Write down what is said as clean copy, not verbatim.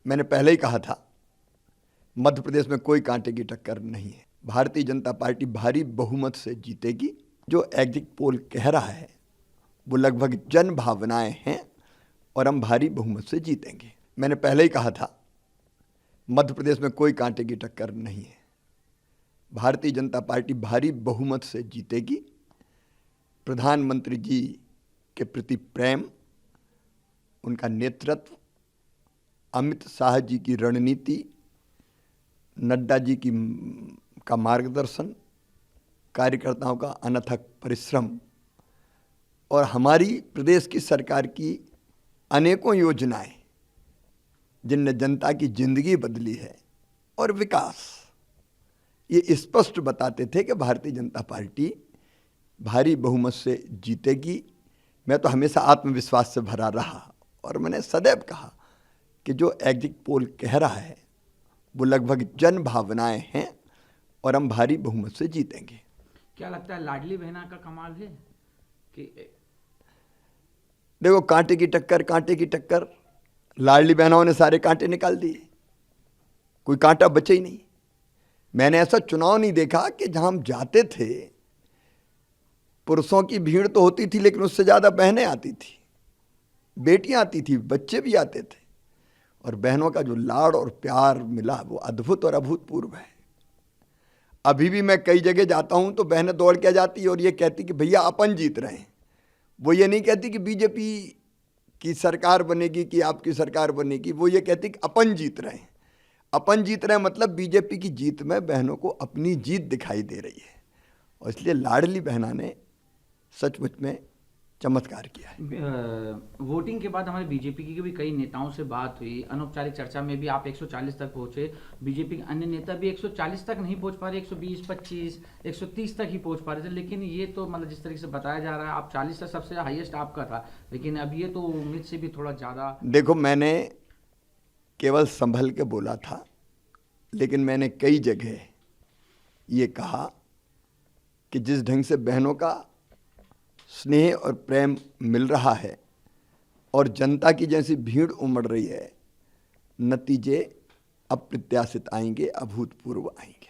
मैंने पहले ही कहा था, मध्य प्रदेश में कोई कांटे की टक्कर नहीं है। भारतीय जनता पार्टी भारी बहुमत से जीतेगी। जो एग्जिट पोल कह रहा है वो लगभग जन भावनाएं हैं और हम भारी बहुमत से जीतेंगे। मैंने पहले ही कहा था, मध्य प्रदेश में कोई कांटे की टक्कर नहीं है। भारतीय जनता पार्टी भारी बहुमत से जीतेगी। प्रधानमंत्री जी के प्रति प्रेम, उनका नेतृत्व, अमित शाह जी की रणनीति, नड्डा जी का मार्गदर्शन, कार्यकर्ताओं का अनथक परिश्रम और हमारी प्रदेश की सरकार की अनेकों योजनाएं जिनने जनता की जिंदगी बदली है और विकास, ये स्पष्ट बताते थे कि भारतीय जनता पार्टी भारी बहुमत से जीतेगी। मैं तो हमेशा आत्मविश्वास से भरा रहा और मैंने सदैव कहा कि जो एग्जिट पोल कह रहा है वो लगभग जन भावनाएं हैं और हम भारी बहुमत से जीतेंगे। क्या लगता है लाडली बहना का कमाल है कि देखो, कांटे की टक्कर, लाडली बहनों ने सारे कांटे निकाल दिए, कोई कांटा बचे ही नहीं। मैंने ऐसा चुनाव नहीं देखा कि जहां हम जाते थे पुरुषों की भीड़ तो होती थी लेकिन उससे ज़्यादा बहनें आती थी, बेटियां आती थी, बच्चे भी आते थे और बहनों का जो लाड़ और प्यार मिला वो अद्भुत और अभूतपूर्व है। अभी भी मैं कई जगह जाता हूं तो बहनें दौड़ के जाती और ये कहती कि भैया अपन जीत रहे हैं। वो ये नहीं कहती कि बीजेपी की सरकार बनेगी कि आपकी सरकार बनेगी, वो ये कहती कि अपन जीत रहे हैं। अपन जीत रहे हैं मतलब बीजेपी की जीत में बहनों को अपनी जीत दिखाई दे रही है और इसलिए लाडली बहना ने सचमुच में चमत्कार किया है। वोटिंग के बाद हमारे बीजेपी की भी कई नेताओं से बात हुई, अनौपचारिक चर्चा में भी आप 140 तक पहुंचे। बीजेपी के अन्य नेता भी 140 तक नहीं पहुंच पा रहे, 120, 25, 130 तक ही पहुंच पा रहे थे। लेकिन ये तो मतलब जिस तरीके से बताया जा रहा है आप 40 तक सबसे हाईएस्ट आपका था, लेकिन अब ये तो उम्मीद से भी थोड़ा ज़्यादा। देखो, मैंने केवल संभल के बोला था, लेकिन मैंने कई जगह ये कहा कि जिस ढंग से बहनों का स्नेह और प्रेम मिल रहा है और जनता की जैसी भीड़ उमड़ रही है, नतीजे अप्रत्याशित आएंगे, अभूतपूर्व आएंगे।